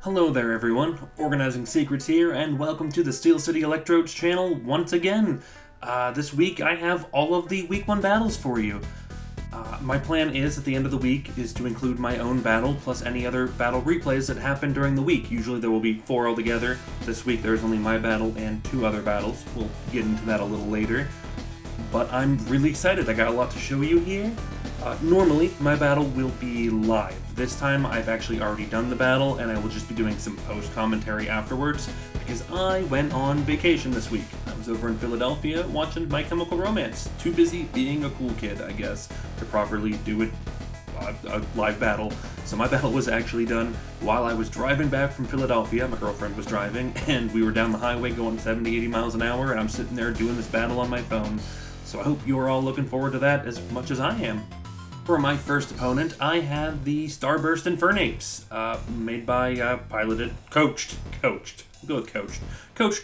Hello there everyone, Organizing Secrets here, and welcome to the Steel City Electrodes channel once again. This week I have all of the Week 1 battles for you. My plan is, at the end of the week, is to include my own battle, plus any other battle replays that happen during the week. Usually there will be 4 altogether. This week there's only my battle and 2 other battles. We'll get into that a little later. But I'm really excited, I got a lot to show you here. Normally, my battle will be live. This time, I've actually already done the battle, and I will just be doing some post-commentary afterwards, because I went on vacation this week. I was over in Philadelphia watching My Chemical Romance. Too busy being a cool kid, I guess, to properly do a live battle. So my battle was actually done while I was driving back from Philadelphia. My girlfriend was driving, and we were down the highway going 70, 80 miles an hour, and I'm sitting there doing this battle on my phone. So I hope you're all looking forward to that as much as I am. For my first opponent, I had the Starburst Infernapes, made by, coached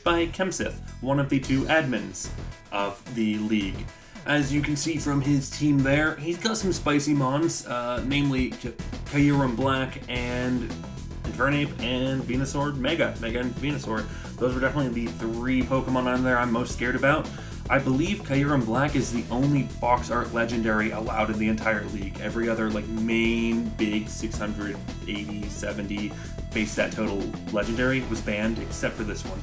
by Kemsith, one of the 2 admins of the league. As you can see from his team there, he's got some spicy mons, namely Kyurem Black and Infernape and Venusaur Mega and Venusaur. Those were definitely the 3 Pokemon on there I'm most scared about. I believe Kyurem Black is the only box art legendary allowed in the entire league. Every other main big 680, 70 base stat total legendary was banned except for this one.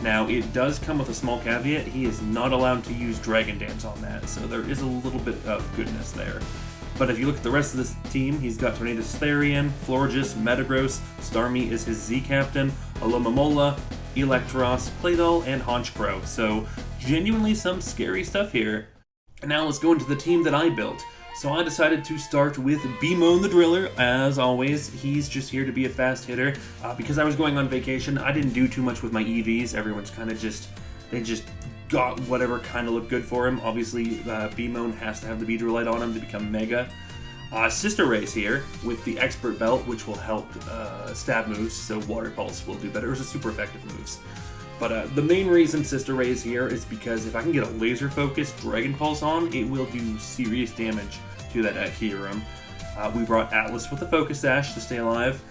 Now it does come with a small caveat, he is not allowed to use Dragon Dance on that, so there is a little bit of goodness there. But if you look at the rest of this team, he's got Tornadus Therian, Florges, Metagross, Starmie is his Z-Captain, Alomomola, Electros, Claydol, and Honchkrow. So genuinely some scary stuff here. And now let's go into the team that I built. So I decided to start with Beamone the Driller. As always, he's just here to be a fast hitter. Because I was going on vacation, I didn't do too much with my EVs. Everyone's kind of they just got whatever kind of looked good for him. Obviously, Beamone has to have the Beedrillite on him to become Mega. Sister Ray's here with the Expert Belt, which will help stab moves, so Water Pulse will do better. It's a super effective moves. But the main reason Sister Ray is here is because if I can get a laser-focused Dragon Pulse on, it will do serious damage to that Kyurem. We brought Atlas with the Focus Sash to stay alive.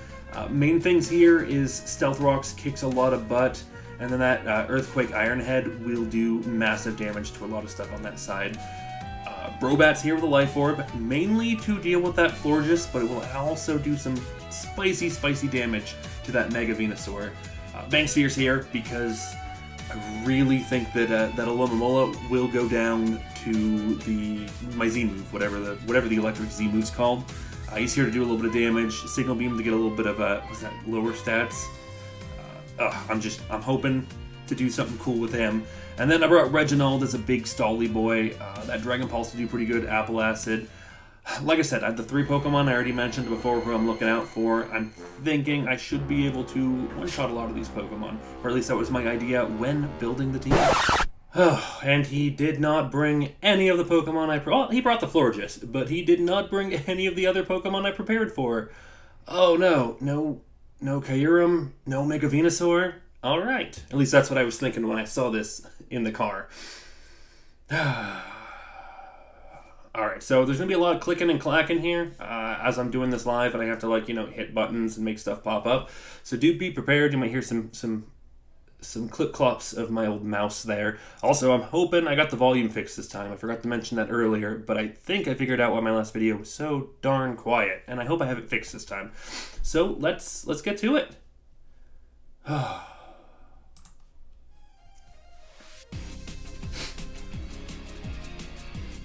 Main things here is Stealth Rocks kicks a lot of butt, and then that Earthquake Iron Head will do massive damage to a lot of stuff on that side. Brobat's here with a Life Orb, mainly to deal with that Florges, but it will also do some spicy damage to that Mega Venusaur. Banksphere's here because I really think that that Alomomola will go down to my Z move, whatever the electric Z move's called. He's here to do a little bit of damage. Signal Beam to get a little bit of lower stats. I'm hoping to do something cool with him. And then I brought Reginald as a big stally boy. That Dragon Pulse will do pretty good. Apple Acid. Like I said, I have the 3 Pokemon I already mentioned before who I'm looking out for. I'm thinking I should be able to one-shot a lot of these Pokemon. Or at least that was my idea when building the team. And he did not bring any of the Pokemon he brought the Florges, but he did not bring any of the other Pokemon I prepared for. Oh no, no Kyurem, no Mega Venusaur. Alright, at least that's what I was thinking when I saw this in the car. Alright, so there's going to be a lot of clicking and clacking here as I'm doing this live, and I have to, hit buttons and make stuff pop up. So do be prepared. You might hear some clip-clops of my old mouse there. Also, I'm hoping I got the volume fixed this time. I forgot to mention that earlier, but I think I figured out why my last video was so darn quiet, and I hope I have it fixed this time. So let's get to it.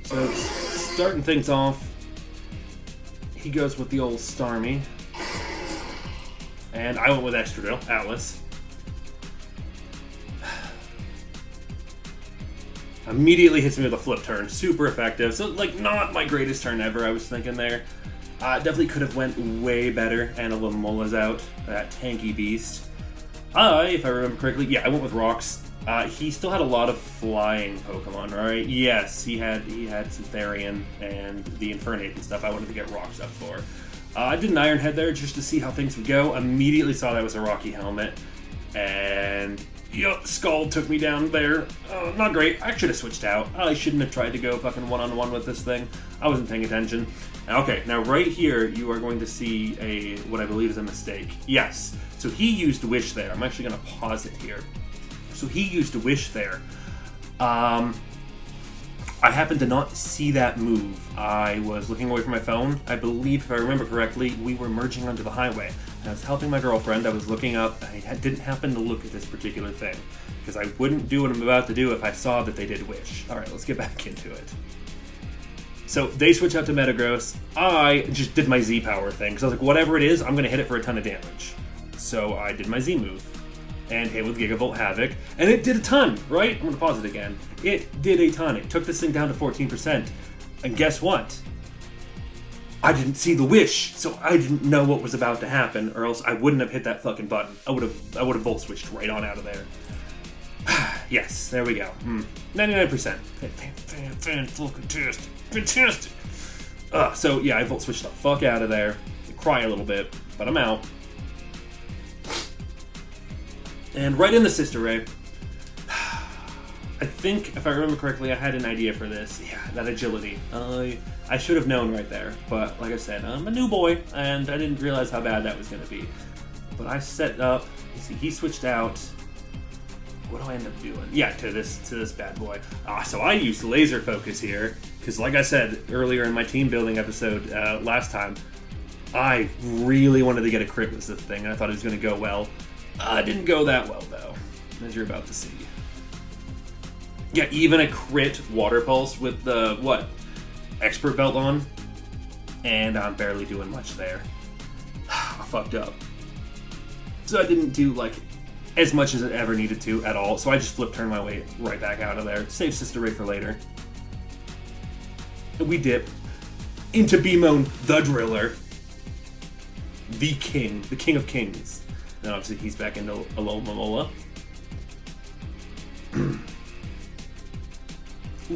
So starting things off, he goes with the old Starmie, and I went with Excadrill, Atlas. Immediately hits me with a flip turn, super effective. So not my greatest turn ever, I was thinking there. Definitely could have went way better, and Alomola's out, that tanky beast. If I remember correctly, yeah, I went with Rocks. He still had a lot of flying Pokemon, right? Yes, he had some Therian and the Infernape and stuff I wanted to get Rocks up for. I did an Iron Head there just to see how things would go. Immediately saw that was a Rocky Helmet, and Scald took me down there. Not great. I should have switched out. I shouldn't have tried to go fucking one-on-one with this thing. I wasn't paying attention. Okay, now right here, you are going to see what I believe is a mistake. Yes, so he used Wish there. I'm actually going to pause it here. So he used Wish there. I happened to not see that move. I was looking away from my phone. I believe, if I remember correctly, we were merging onto the highway. And I was helping my girlfriend. I was looking up. I didn't happen to look at this particular thing, because I wouldn't do what I'm about to do if I saw that they did Wish. Alright, let's get back into it. So they switch out to Metagross. I just did my Z power thing, because I was like, whatever it is, I'm going to hit it for a ton of damage. So I did my Z move, and hit with Gigavolt Havoc, and it did a ton, right? I'm going to pause it again. It did a ton. It took this thing down to 14%, and guess what? I didn't see the Wish, so I didn't know what was about to happen, or else I wouldn't have hit that fucking button. I would have Volt Switched right on out of there. Yes, there we go. 99%. Fantastic. So yeah, I Volt Switched the fuck out of there. Cry a little bit, but I'm out. And right in the Sister Ray. I think, if I remember correctly, I had an idea for this. Yeah, that agility. I should have known right there. But like I said, I'm a new boy, and I didn't realize how bad that was going to be. But I set up. You see, he switched out. What do I end up doing? Yeah, to this bad boy. So I used Laser Focus here, because like I said earlier in my team building episode last time, I really wanted to get a crit with this thing, and I thought it was going to go well. It didn't go that well, though, as you're about to see. Yeah, even a crit Water Pulse with the, Expert Belt on, and I'm barely doing much there. I fucked up. So I didn't do, as much as it ever needed to at all, so I just turned my way right back out of there. Save Sister Ray for later. And we dip into Beamone the Driller. The king of kings. And obviously he's back into Alomomola.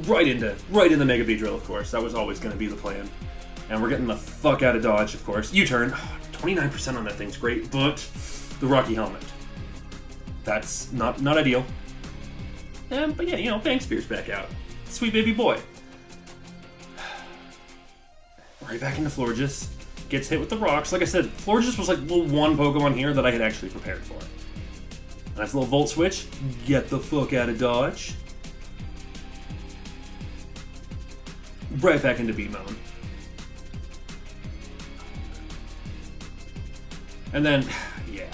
right into Mega Beedrill, of course. That was always going to be the plan. And we're getting the fuck out of dodge, of course. U-turn. 29% on that thing's great, but the Rocky Helmet. That's not ideal. But yeah, Bang Spear's back out. Sweet baby boy. Right back into Florges. Gets hit with the rocks. Like I said, Florges was like the one Pokemon here that I had actually prepared for. Nice little Volt Switch. Get the fuck out of dodge. Right back into Beamone. And then, yeah.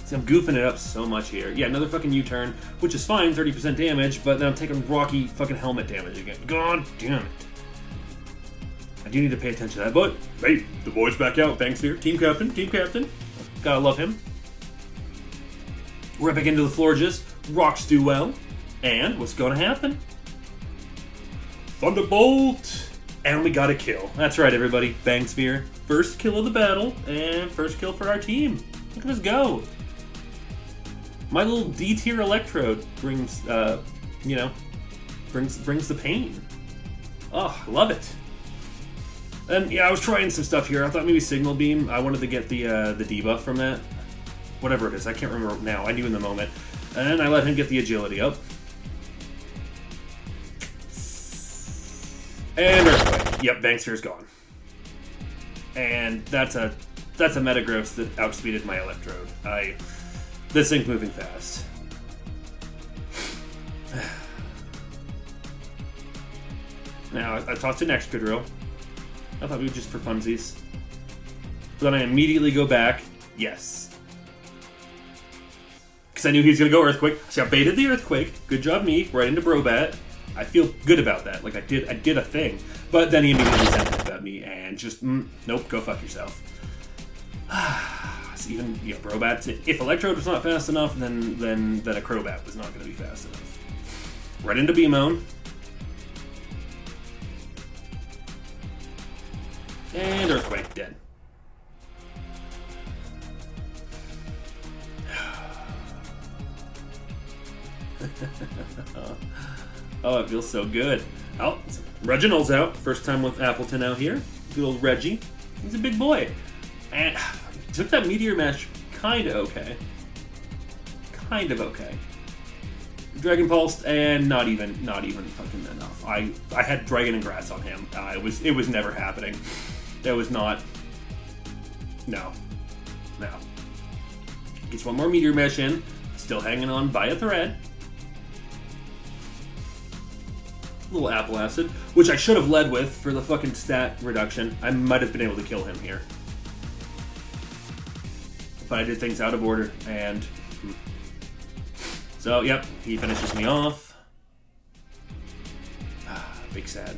See, I'm goofing it up so much here. Yeah, another fucking U-turn, which is fine, 30% damage, but then I'm taking Rocky fucking helmet damage again. God damn it. I do need to pay attention to that, but hey, the boy's back out. Bang Sphere, team captain. Gotta love him. Right back into the Florges. Rocks do well. And what's gonna happen? Thunderbolt! And we got a kill. That's right, everybody. Bang Sphere. First kill of the battle, and first kill for our team. Look at us go. My little D-tier Electrode brings, brings the pain. Oh, I love it. And yeah, I was trying some stuff here. I thought maybe Signal Beam. I wanted to get the debuff from that. Whatever it is, I can't remember now. I knew in the moment. And I let him get the agility up. And Earthquake. Yep, Bang Sphere's gone. And that's a Metagross that outspeeded my Electrode. This thing's moving fast. Now, I talked to Excadrill. I thought we would just for funsies. But then I immediately go back. Yes. Because I knew he was going to go Earthquake. So I baited the Earthquake. Good job, me. Right into Brobat. I feel good about that. Like, I did a thing. But then he immediately sent it at me and just, nope, go fuck yourself. So even, Brobat, if Electrode was not fast enough, then a Crobat was not going to be fast enough. Right into Beamone. And Earthquake, dead. Oh, it feels so good. Oh, Reginald's out. First time with Appleton out here. Good old Reggie. He's a big boy. And took that Meteor Mash kind of okay. Dragon Pulsed, and not even fucking enough. I had Dragon and Grass on him. It was never happening. That was not. No. Gets one more Meteor Mesh in. Still hanging on by a thread. Little Apple Acid, which I should have led with for the fucking stat reduction. I might have been able to kill him here. But I did things out of order, and... So, yep, he finishes me off. Big sad.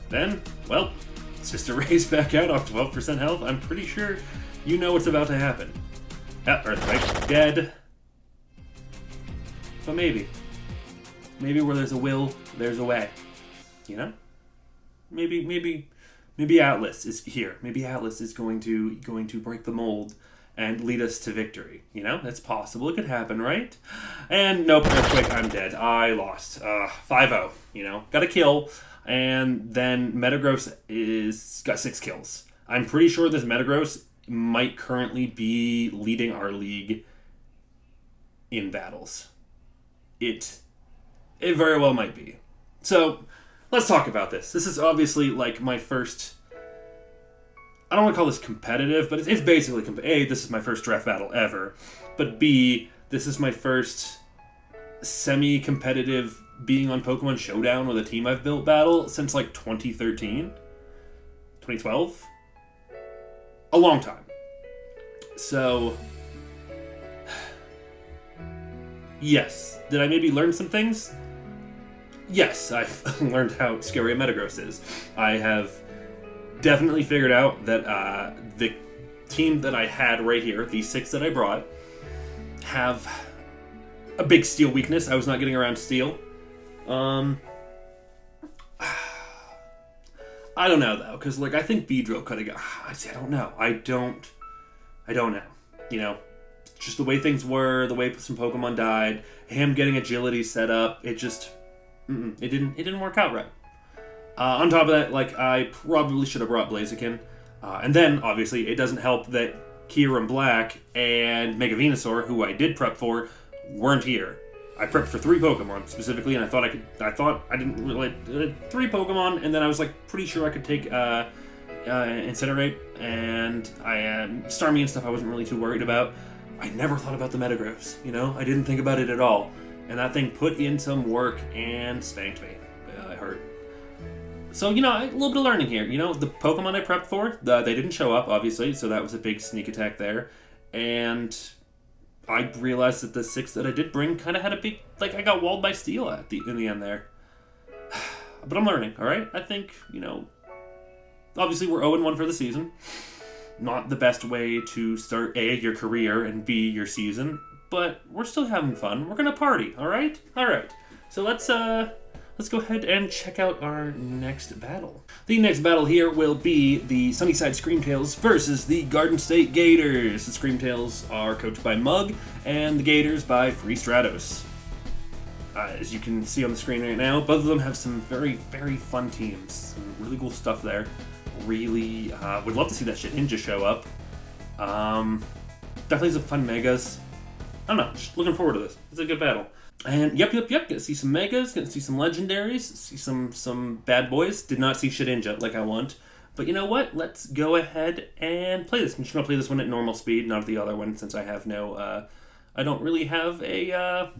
Then, well, Sister Ray's back out off 12% health. I'm pretty sure you know what's about to happen. Yep, Earthquake, dead. But maybe. Maybe where there's a will, there's a way. You know? Maybe Atlas is here. Maybe Atlas is going to break the mold and lead us to victory. You know? That's possible. It could happen, right? And nope, Earthquake, I'm dead. I lost. 5-0. You know? Got a kill. And then Metagross got 6 kills. I'm pretty sure this Metagross might currently be leading our league in battles. It very well might be. So, let's talk about this. This is obviously like my first... I don't want to call this competitive, but it's basically... A, this is my first draft battle ever. But B, this is my first semi-competitive being on Pokemon Showdown with a team I've built battle since like 2013? 2012? A long time. So... Yes. Did I maybe learn some things? Yes, I've learned how scary a Metagross is. I have definitely figured out that the team that I had right here, these 6 that I brought, have a big Steel weakness. I was not getting around Steel. I don't know, though, because, like, I think Beedrill could have got... I don't know. I don't know. You know? Just the way things were, the way some Pokemon died, him getting agility set up, it just... it didn't work out right. On top of that, like, I probably should have brought Blaziken. And then, obviously, it doesn't help that Kyurem Black and Mega Venusaur, who I did prep for, weren't here. I prepped for 3 Pokemon, specifically, and I thought I didn't really... 3 Pokemon, and then I was, like, pretty sure I could take, Incinerate, and Starmie and stuff I wasn't really too worried about. I never thought about the Metagross, you know? I didn't think about it at all. And that thing put in some work and spanked me. It hurt. So, you know, a little bit of learning here. You know, the Pokemon I prepped for, they didn't show up, obviously, so that was a big sneak attack there. And I realized that the 6 that I did bring kind of had a big... Like, I got walled by Steel in the end there. But I'm learning, alright? I think, you know... Obviously, we're 0-1 for the season. Not the best way to start, A, your career, and B, your season. But we're still having fun. We're gonna party, alright? Alright. So let's go ahead and check out our next battle. The next battle here will be the Sunnyside Screamtails versus the Garden State Gators. The Screamtails are coached by Mug, and the Gators by Free Stratos. As you can see on the screen right now, both of them have some very, very fun teams. Some really cool stuff there. Really would love to see that Shedinja show up. Definitely some fun Megas. I don't know, just looking forward to this. It's a good battle. And yep, gonna see some Megas, gonna see some Legendaries, see some bad boys. Did not see Shedinja like I want. But you know what? Let's go ahead and play this. I'm just gonna play this one at normal speed, not the other one, since I have no, I don't really have a,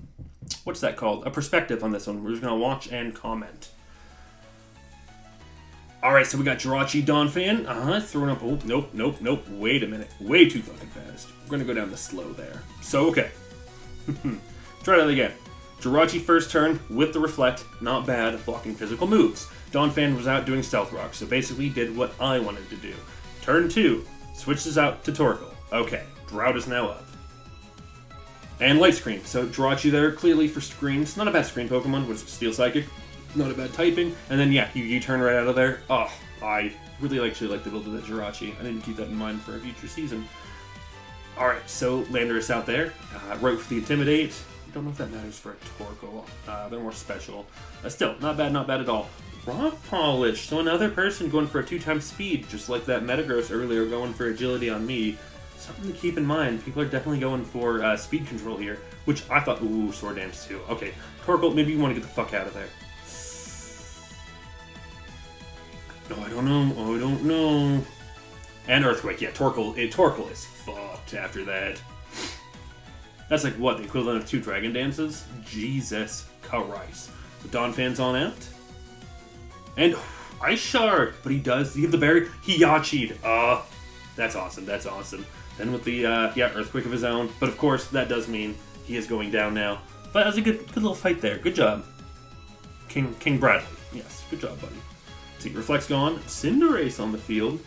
what's that called? A perspective on this one. We're just gonna watch and comment. Alright, so we got Jirachi Donphan. Throwing up... Oh, nope. Wait a minute. Way too fucking fast. We're gonna go down the slow there. So, okay. Try that again. Jirachi first turn with the Reflect. Not bad. Blocking physical moves. Donphan was out doing Stealth Rock, so basically did what I wanted to do. Turn 2. Switches out to Torkoal. Okay. Drought is now up. And Light Screen. So, Jirachi there, clearly for screens. Not a bad screen Pokemon. Was Steel Psychic. Not a bad typing. And then, yeah, you turn right out of there. Oh, I really actually like the build of that Jirachi. I didn't keep that in mind for a future season. Alright, so Landorus out there. Right for the Intimidate. I don't know if that matters for a Torkoal. They're more special. Still, not bad at all. Rock Polish. So another person going for a 2x speed, just like that Metagross earlier going for agility on me. something to keep in mind. People are definitely going for speed control here, which I thought, ooh, Sword Dance too. Okay, Torkoal, maybe you want to get the fuck out of there. No, I don't know. I don't know. And Earthquake, yeah, Torkoal is fucked after that. That's like, what, the equivalent of 2 Dragon Dances? Jesus Christ. So Donphan's on out. And Ice Shard, but he have the berry. He Yachi'd. That's awesome, that's awesome. Then with the, Earthquake of his own. But of course, that does mean he is going down now. But that was a good little fight there. Good job. King Bradley. Yes, good job, buddy. See, Reflect's gone. Cinderace on the field.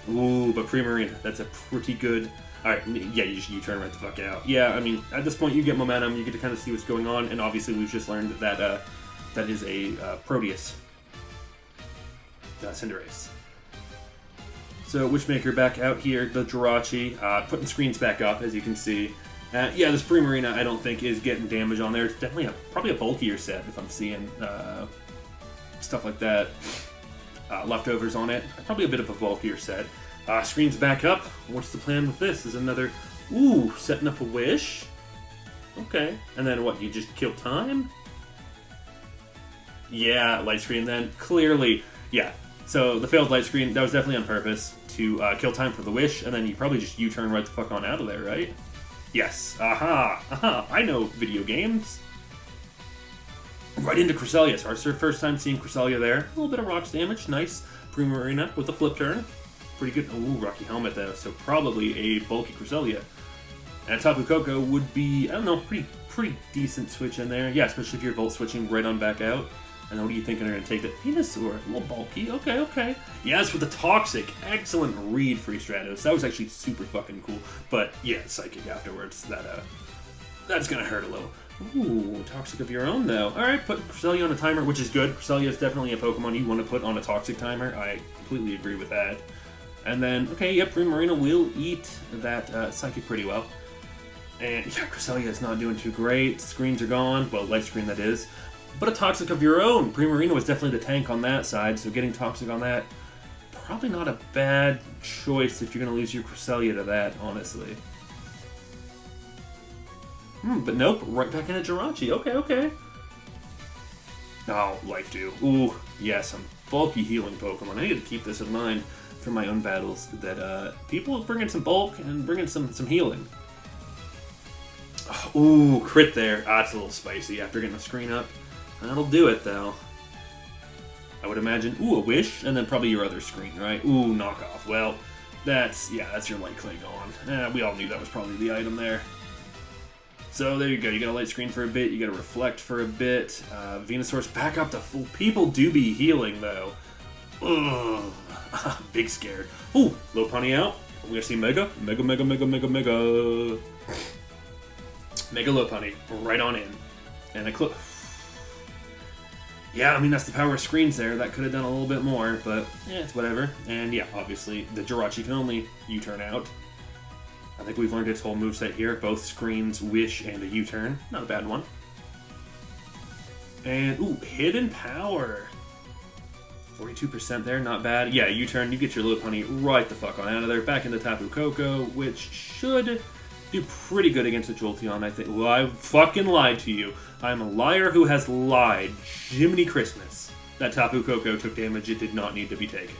Ooh, but Primarina, that's a pretty good... Alright, yeah, you turn right the fuck out. Yeah, I mean, at this point you get momentum, you get to kind of see what's going on, and obviously we've just learned that that is a Proteus. Cinderace. So, Wishmaker back out here, the Jirachi, putting screens back up, as you can see. Yeah, this Primarina I don't think is getting damage on there. It's definitely probably a bulkier set if I'm seeing stuff like that. Leftovers on it. Probably a bit of a bulkier set. Screens back up. What's the plan with this? Is another... Ooh, setting up a Wish? Okay. And then what, you just kill time? Yeah, Light Screen then. Clearly. Yeah. So the failed Light Screen, that was definitely on purpose to kill time for the Wish, and then you probably just U-turn right the fuck on out of there, right? Yes. Aha. Aha. I know video games. Right into Cresselia. So our first time seeing Cresselia there. A little bit of rocks damage. Nice. Primarina with the flip turn. Pretty good. Ooh, Rocky Helmet though. So probably a bulky Cresselia. And Tapu Koko would be, I don't know, pretty decent switch in there. Yeah, especially if you're Volt switching right on back out. And then what are you thinking they're going to take the Venusaur? A little bulky. Okay, okay. Yes, with the Toxic. Excellent read for Stratos. That was actually super fucking cool. But yeah, Psychic afterwards. That's going to hurt a little. Ooh, Toxic of your own, though. Alright, put Cresselia on a timer, which is good. Cresselia is definitely a Pokemon you want to put on a Toxic timer. I completely agree with that. And then, okay, yep, Primarina will eat that Psychic pretty well. And yeah, Cresselia is not doing too great. Screens are gone. Well, Light Screen, that is. But a Toxic of your own. Primarina was definitely the tank on that side, so getting Toxic on that, probably not a bad choice if you're going to lose your Cresselia to that, honestly. But nope, right back into Jirachi. Okay, okay. Oh, Life Dew. Ooh, yeah, some bulky healing Pokemon. I need to keep this in mind for my own battles, that people bring in some bulk and bring in some healing. Oh, ooh, crit there. It's a little spicy after getting a screen up. That'll do it, though. I would imagine, ooh, a Wish, and then probably your other screen, right? Ooh, knockoff. Well, that's your Light Clay gone. We all knew that was probably the item there. So there you go. You got a Light Screen for a bit. You got a Reflect for a bit. Venusaur's back up to full. People do be healing, though. Ugh. Big scared. Ooh, Lopunny out. We're going to see Mega. Mega Lopunny. Right on in. And a clip. Yeah, I mean, that's the power of screens there. That could have done a little bit more, but yeah, it's whatever. And yeah, obviously, the Jirachi can only U-turn out. I think we've learned its whole moveset here. Both screens, Wish, and a U-turn. Not a bad one. And, ooh, Hidden Power. 42% there, not bad. Yeah, U-turn, you get your Lopunny right the fuck on out of there. Back into Tapu Koko, which should do pretty good against a Jolteon, I think. Well, I fucking lied to you. I'm a liar who has lied. Jiminy Christmas. That Tapu Koko took damage it did not need to be taking.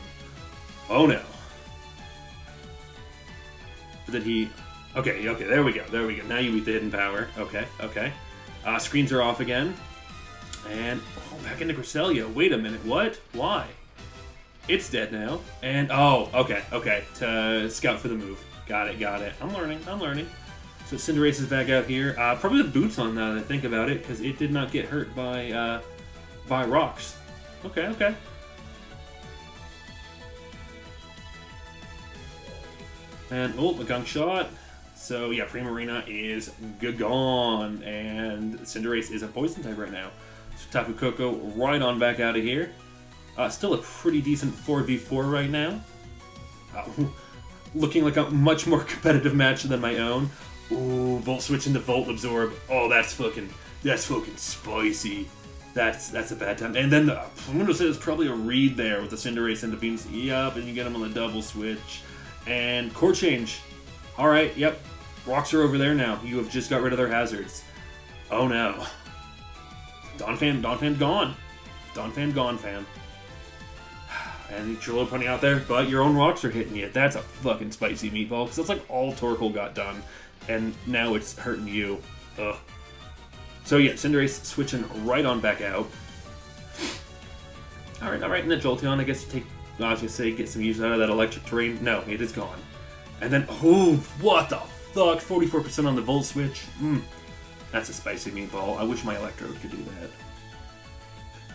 Oh no. Did he... Okay, there we go. Now you eat the Hidden Power. Okay. Screens are off again. And, back into Cresselia. Wait a minute, what? Why? It's dead now. And, okay. To scout for the move. Got it. I'm learning. So Cinderace is back out here. Probably the boots on now that I think about it, because it did not get hurt by rocks. Okay. And, a gunk shot. So, yeah, Primarina is gone. And Cinderace is a poison type right now. So Tapu Koko right on back out of here. Still a pretty decent 4v4 right now. Looking like a much more competitive match than my own. Ooh, Volt Switch into Volt Absorb. Oh, that's fucking spicy. That's a bad time. And then I'm going to say there's probably a read there with the Cinderace and the Venus. Yup, and you get him on the double switch. And core change. Alright, yep. Rocks are over there now. You have just got rid of their hazards. Oh no. Donphan gone. Donphan gone, fam. And your little pony out there, but your own rocks are hitting you. That's a fucking spicy meatball, because that's like all Torkoal got done. And now it's hurting you. Ugh. So yeah, Cinderace switching right on back out. Alright, and the Jolteon, I guess you take, I was gonna say, get some use out of that electric terrain. No, it is gone. And then, oh, what the fuck? 44% on the Volt switch. That's a spicy meatball. I wish my Electrode could do that.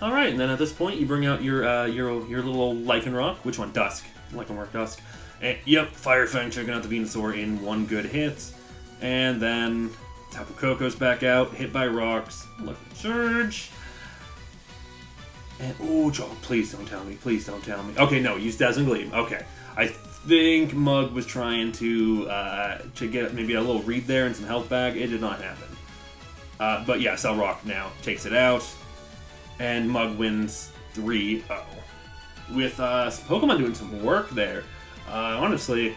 Alright, and then at this point, you bring out your little Lycanroc. Which one? Dusk. Lycanroc Dusk. And, yep, Fire Fang checking out the Venusaur in one good hit. And then Tapu Koko's back out, hit by rocks. Look, Surge. And, oh, please don't tell me. Please don't tell me. Okay, no, use Dazzling Gleam. Okay. I think Mug was trying to get maybe a little read there and some health back. It did not happen. But yeah, Cellrock now takes it out. And Mug wins 3-0. With Pokemon doing some work there. Honestly,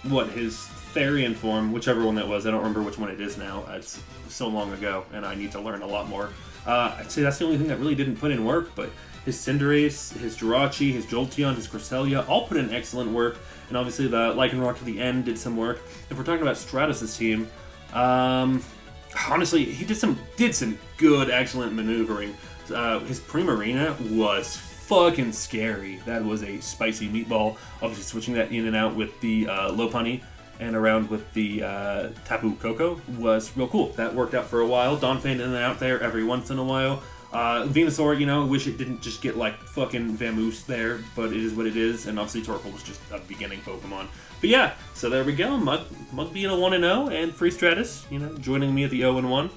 what, his Therian form, whichever one that was, I don't remember which one it is now. It's so long ago, and I need to learn a lot more. I'd say that's the only thing that really didn't put in work, but his Cinderace, his Jirachi, his Jolteon, his Cresselia all put in excellent work, and obviously the Lycanroc at the end did some work. If we're talking about Stratus' team, honestly, he did some good, excellent maneuvering. His Primarina was fucking scary. That was a spicy meatball. Obviously, switching that in and out with the Lopunny and around with the Tapu Koko was real cool. That worked out for a while. Donphan in and out there every once in a while. Venusaur, you know, wish it didn't just get like fucking Vamoose there, but it is what it is. And obviously, Torkoal was just a beginning Pokemon. But yeah, so there we go. Mug being a 1-0, and Free Stratus, you know, joining me at the 0-1.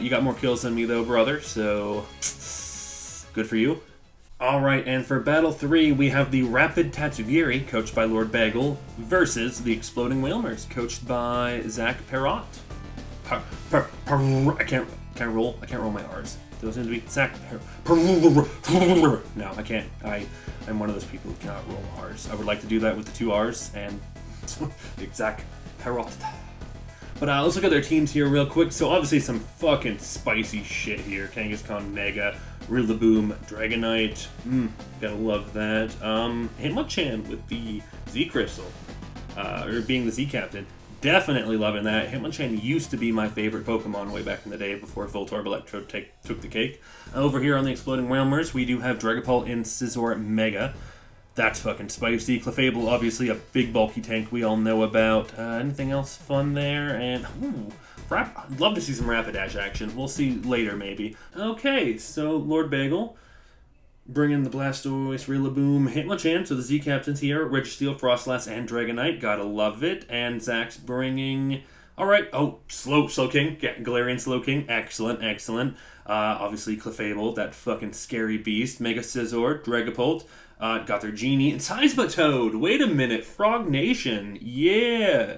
You got more kills than me though, brother, so good for you. Alright, and for Battle 3, we have the Rapid Tatsugiri, coached by Lord Bagel, versus the Exploding Whalmers, coached by Zach Perrott. I can't roll my R's. Those need to be Zach No, I can't. I'm one of those people who cannot roll R's. I would like to do that with the 2 R's, and Zach Perrott. But let's look at their teams here real quick. So obviously some fucking spicy shit here. Kangaskhan, Mega, Rillaboom, Dragonite. Gotta love that. Hitmonchan with the Z-Crystal. Or being the Z-Captain. Definitely loving that. Hitmonchan used to be my favorite Pokemon way back in the day before Voltorb Electrode took the cake. Over here on the Exploding Whalmers, we do have Dragapult and Scizor Mega. That's fucking spicy. Clefable, obviously a big bulky tank we all know about. Anything else fun there? And, I'd love to see some Rapidash action. We'll see later, maybe. Okay, so Lord Bagel, bringing the Blastoise, Rillaboom, Hitmonchan, so the Z-Captains here, Registeel, Frostlass, and Dragonite. Gotta love it. And Zach's bringing... Alright, Slowking. Yeah, Galarian Slowking. Excellent. Obviously Clefable, that fucking scary beast. Mega Scizor, Dragapult. Got their Genie, and Seismitoad! Wait a minute, Frog Nation! Yeah!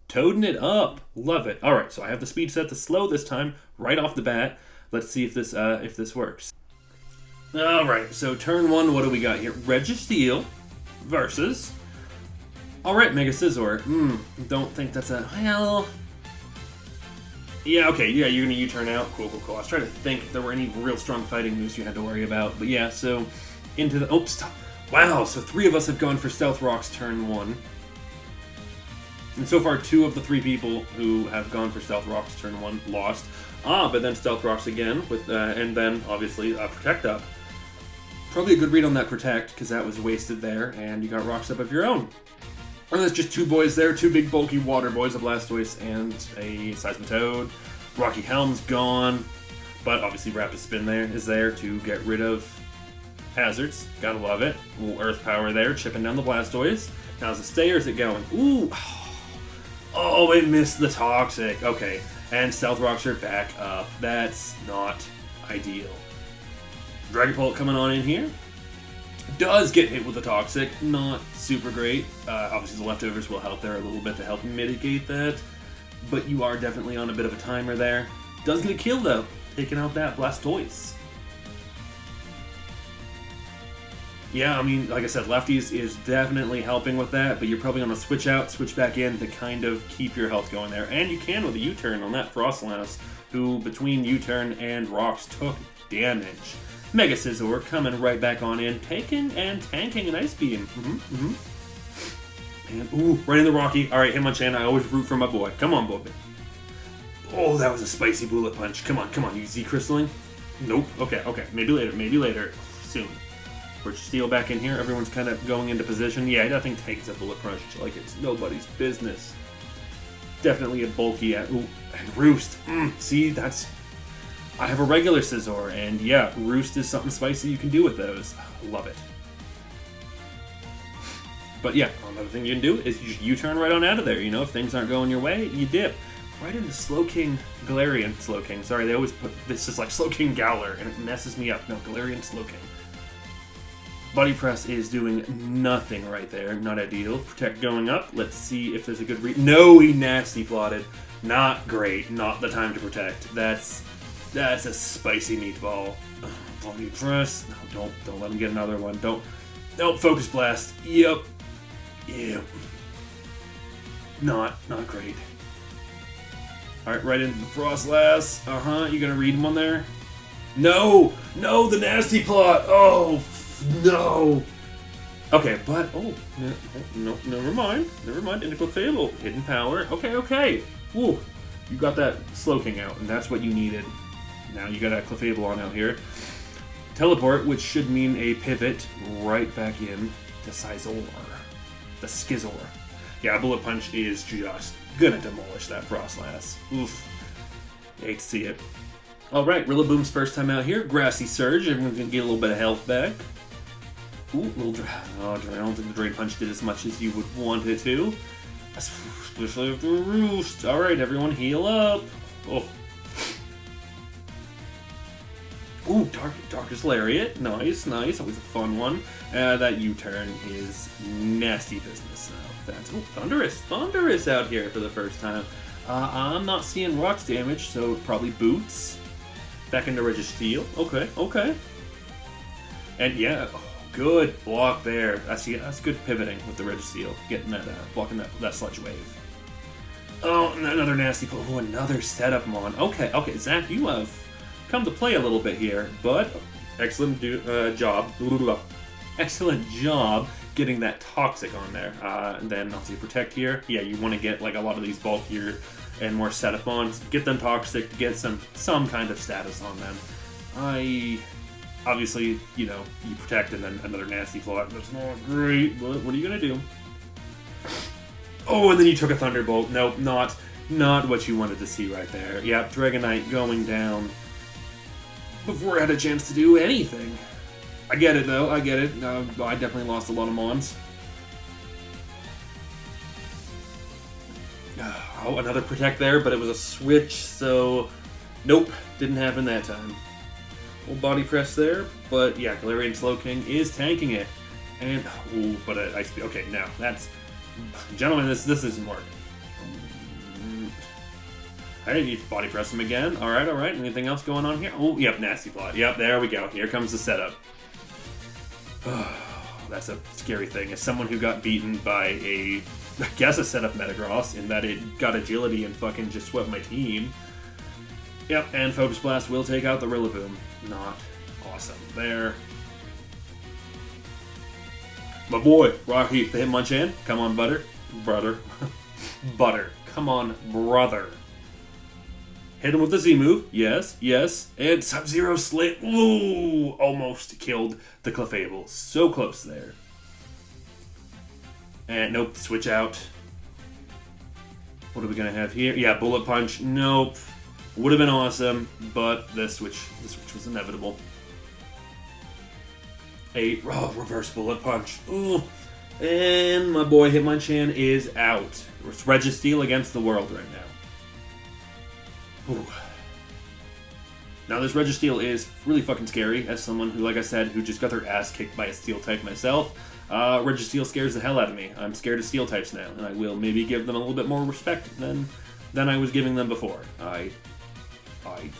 Toading it up! Love it. Alright, so I have the speed set to slow this time, right off the bat. Let's see if this works. Alright, so turn 1, what do we got here? Registeel versus... Alright, Mega Scizor. Don't think that's a... Well... Yeah, okay, yeah, you're gonna U-turn out. Cool. I was trying to think if there were any real strong fighting moves you had to worry about. But yeah, so... Into the... Oh, stop. Wow, so 3 of us have gone for Stealth Rocks turn 1. And so far, 2 of the 3 people who have gone for Stealth Rocks turn 1 lost. But then Stealth Rocks again, with and then, obviously, Protect up. Probably a good read on that Protect, because that was wasted there, and you got Rocks up of your own. And there's just 2 boys there, 2 big bulky water boys, a Blastoise and a Seismitoad. Rocky Helm's gone, but obviously Rapid Spin is there to get rid of hazards. Gotta love it. A little Earth Power there, chipping down the Blastoise. How's it stay or is it going? Ooh! Oh, it missed the Toxic. Okay, and Stealth Rocks are back up. That's not ideal. Dragapult coming on in here. Does get hit with the Toxic. Not super great. Obviously the leftovers will help there a little bit to help mitigate that. But you are definitely on a bit of a timer there. Does get a kill though, taking out that Blastoise. Yeah, I mean, like I said, lefties is definitely helping with that, but you're probably going to switch out, switch back in to kind of keep your health going there. And you can with a U-turn on that Frostlass, who between U-turn and rocks took damage. Mega Scizor coming right back on in, taking and tanking an Ice Beam. And, ooh, right in the Rocky. Alright, Hitmonchan, I always root for my boy. Come on, boy. Oh, that was a spicy bullet punch. Come on, you Z-Crystalling? Nope. Okay, maybe later. Soon. Registeel back in here. Everyone's kind of going into position. Yeah, that thing takes a bullet punch like it's nobody's business. Definitely a bulky. Ooh, and Roost. See, that's... I have a regular Scizor, and yeah, Roost is something spicy you can do with those. Love it. But yeah, another thing you can do is you just U-turn right on out of there. You know, if things aren't going your way, you dip. Right into Slowking, Galarian Slowking. Sorry, they always put this is like Slowking Galar, and it messes me up. No, Galarian Slowking. Body Press is doing nothing right there. Not ideal. Protect going up. Let's see if there's a good read. No, he nasty plotted. Not great. Not the time to protect. That's a spicy meatball. Body Press. No, don't let him get another one. Don't Focus Blast. Yep. Not great. Alright, right into the Frostlass. You gonna read him on there? No, the nasty plot. Oh, no. Okay, but no, never mind. Into Clefable, hidden power. Okay. Woo, you got that Slowking out, and that's what you needed. Now you got a Clefable on out here. Teleport, which should mean a pivot right back in to Scizor, the Scizor. Yeah, Bullet Punch is just gonna demolish that Frostlass. Oof. Hate to see it. Alright, Rillaboom's first time out here. Grassy Surge. Everyone's gonna get a little bit of health back. Ooh, little Drain. Oh, I don't think the Drain Punch did as much as you would want it to. Especially after a Roost. Alright, everyone heal up. Oh. Ooh, Darkest Lariat. Nice. Always a fun one. That U-turn is nasty business. That's Thunderous out here for the first time. I'm not seeing rocks damage, so probably Boots. Back into Registeel. Okay. And yeah, good block there. That's good pivoting with the Registeel, getting that blocking that Sludge Wave. Oh, another nasty. Oh, another setup mon. Okay, Zach, you have come to play a little bit here, but excellent job. Excellent job getting that Toxic on there. And then obviously Protect here. Yeah, you want to get like a lot of these bulkier and more setup mons. Get them Toxic to get some kind of status on them. Obviously, you Protect and then another nasty plot. That's not great, but what are you gonna do? Oh, and then you took a Thunderbolt. Nope, not what you wanted to see right there. Yeah, Dragonite going down before I had a chance to do anything. I get it, though. I get it. I definitely lost a lot of mons. Oh, another Protect there, but it was a switch, so nope, didn't happen that time. Old Body Press there, but yeah, Galarian Slowking is tanking it. And, ooh, but Ice Beam. Okay, now, that's... Gentlemen, this isn't working. I need to Body Press him again. Alright. Anything else going on here? Oh, yep, nasty plot. Yep, there we go. Here comes the setup. That's a scary thing. As someone who got beaten by a setup Metagross in that it got agility and fucking just swept my team. Yep, and Focus Blast will take out the Rillaboom. Not awesome there. My boy, Rocky, the Hitmonchan. Come on, brother. Come on, brother. Hit him with the Z move. Yes. And Sub-Zero Slit. Ooh, almost killed the Clefable. So close there. And nope, switch out. What are we gonna have here? Yeah, Bullet Punch. Nope. Would have been awesome, but the switch was inevitable. A reverse Bullet Punch. Ooh. And my boy Hitmonchan is out. It's Registeel against the world right now. Ooh. Now this Registeel is really fucking scary as someone who, like I said, who just got their ass kicked by a Steel type myself. Registeel scares the hell out of me. I'm scared of Steel types now, and I will maybe give them a little bit more respect than I was giving them before. I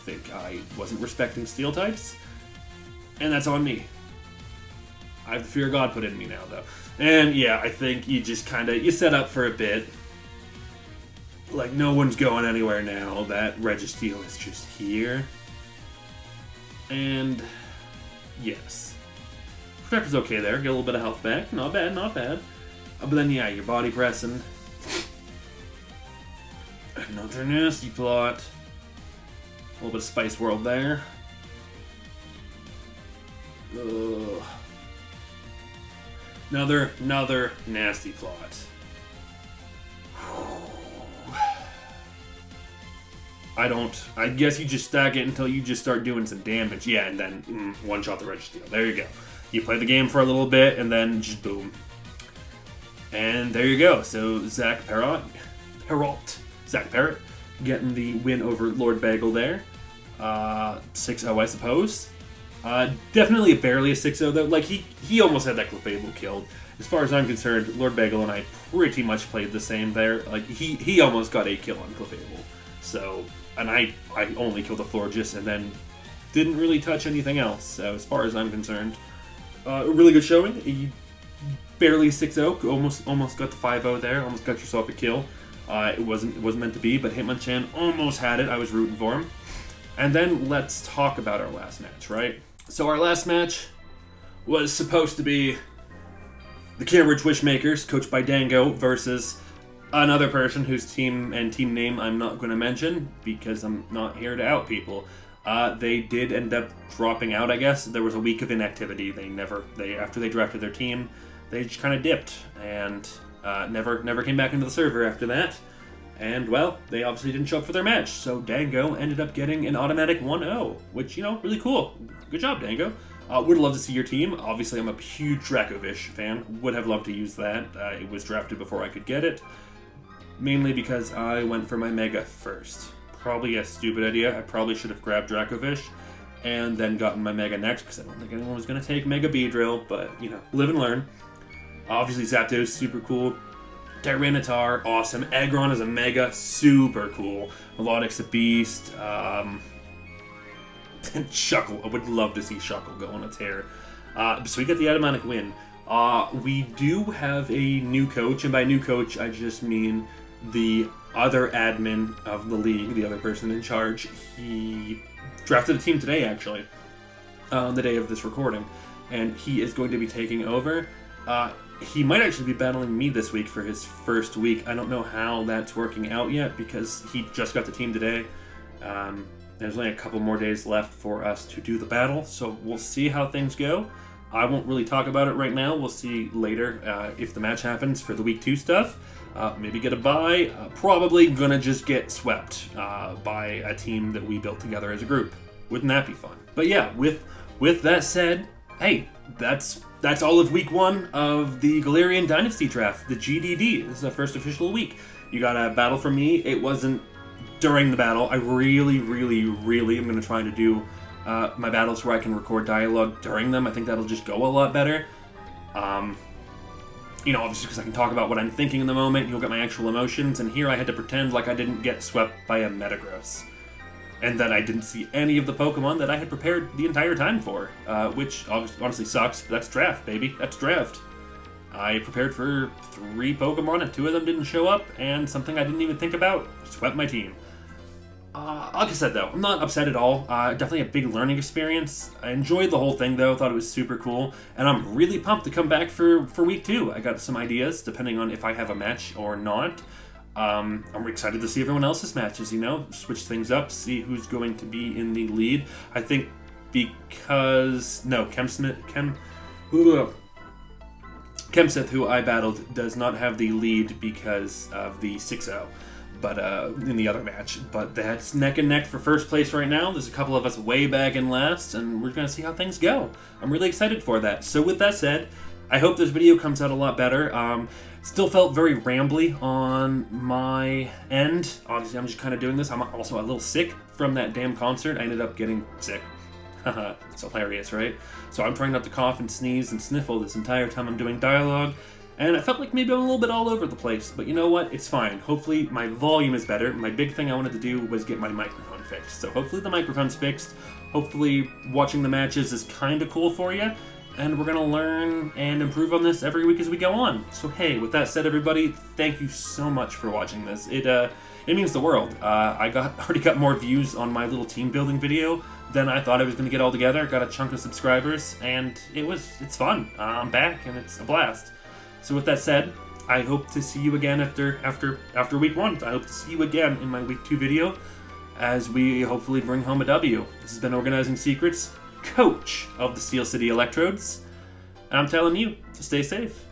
think I wasn't respecting Steel types, and that's on me. I have the fear of God put in me now, though. And yeah, I think you just kind of, you set up for a bit. Like, no one's going anywhere now. That Registeel is just here. And yes. Protector's okay there. Get a little bit of health back. Not bad, not bad. But then, yeah, your body pressing. Another nasty plot. A little bit of Spice World there. Ugh. Another nasty plot. I guess you just stack it until you just start doing some damage. Yeah, and then one-shot the Registeel. There you go. You play the game for a little bit, and then just boom. And there you go. So Zach Parrott, getting the win over Lord Bagel there. 6-0, I suppose. Definitely barely a 6-0, though. Like, he almost had that Clefable killed. As far as I'm concerned, Lord Bagel and I pretty much played the same there. Like, he almost got a kill on Clefable. So, and I only killed the Florges and then didn't really touch anything else. So, as far as I'm concerned, a really good showing. You barely 6-0, almost got the 5-0 there. Almost got yourself a kill. It wasn't meant to be, but Hitmonchan almost had it. I was rooting for him. And then let's talk about our last match, right? So our last match was supposed to be the Cambridge Wishmakers, coached by Dango, versus another person whose team name I'm not going to mention because I'm not here to out people. They did end up dropping out, I guess. There was a week of inactivity. After they drafted their team, they just kind of dipped and never came back into the server after that. And, well, they obviously didn't show up for their match, so Dango ended up getting an automatic 1-0, which, really cool. Good job, Dango. Would love to see your team. Obviously, I'm a huge Dracovish fan. Would have loved to use that. It was drafted before I could get it, mainly because I went for my Mega first. Probably a stupid idea. I probably should have grabbed Dracovish and then gotten my Mega next, because I don't think anyone was going to take Mega Beedrill, but, live and learn. Obviously, Zapdos, super cool. Tyranitar, awesome. Aggron is a Mega, super cool. Melodic's a beast. And Shuckle, I would love to see Shuckle go on a tear. So we get the automatic win. We do have a new coach, and by new coach, I just mean the other admin of the league, the other person in charge. He drafted a team today, actually, on the day of this recording, and he is going to be taking over. He might actually be battling me this week for his first week. I don't know how that's working out yet because he just got the team today. There's only a couple more days left for us to do the battle, so we'll see how things go. I won't really talk about it right now. We'll see later if the match happens for the week 2 stuff. Maybe get a bye. Probably gonna just get swept by a team that we built together as a group. Wouldn't that be fun? But yeah, with that said, hey, that's all of week 1 of the Galarian Dynasty Draft, the GDD. This is the first official week. You got a battle from me. It wasn't during the battle. I really am going to try to do my battles where I can record dialogue during them. I think that'll just go a lot better. Obviously because I can talk about what I'm thinking in the moment. You'll get my actual emotions. And here I had to pretend like I didn't get swept by a Metagross. And that I didn't see any of the Pokemon that I had prepared the entire time for, which honestly sucks. That's draft, baby. That's draft. I prepared for 3 Pokemon and 2 of them didn't show up, and something I didn't even think about swept my team. Like I said, though, I'm not upset at all. Definitely a big learning experience. I enjoyed the whole thing, though. Thought it was super cool, and I'm really pumped to come back for week 2. I got some ideas, depending on if I have a match or not. I'm excited to see everyone else's matches, switch things up, see who's going to be in the lead. I think because, Kemsmith, who I battled, does not have the lead because of the 6-0, but in the other match. But that's neck and neck for first place right now. There's a couple of us way back in last, and we're going to see how things go. I'm really excited for that. So with that said, I hope this video comes out a lot better. Still felt very rambly on my end. Obviously, I'm just kind of doing this. I'm also a little sick from that damn concert. I ended up getting sick. Haha, it's hilarious, right? So I'm trying not to cough and sneeze and sniffle this entire time I'm doing dialogue. And I felt like maybe I'm a little bit all over the place. But you know what? It's fine. Hopefully my volume is better. My big thing I wanted to do was get my microphone fixed. So hopefully the microphone's fixed. Hopefully watching the matches is kind of cool for you. and we're going to learn and improve on this every week as we go on. So hey, with that said, everybody, thank you so much for watching this. It means the world. I already got more views on my little team building video than I thought I was going to get all together. Got a chunk of subscribers, and it's fun. I'm back, and it's a blast. So with that said, I hope to see you again after week 1. I hope to see you again in my week 2 video as we hopefully bring home a W. This has been Organizing Secrets, coach of the Steel City Electrodes, and I'm telling you to stay safe.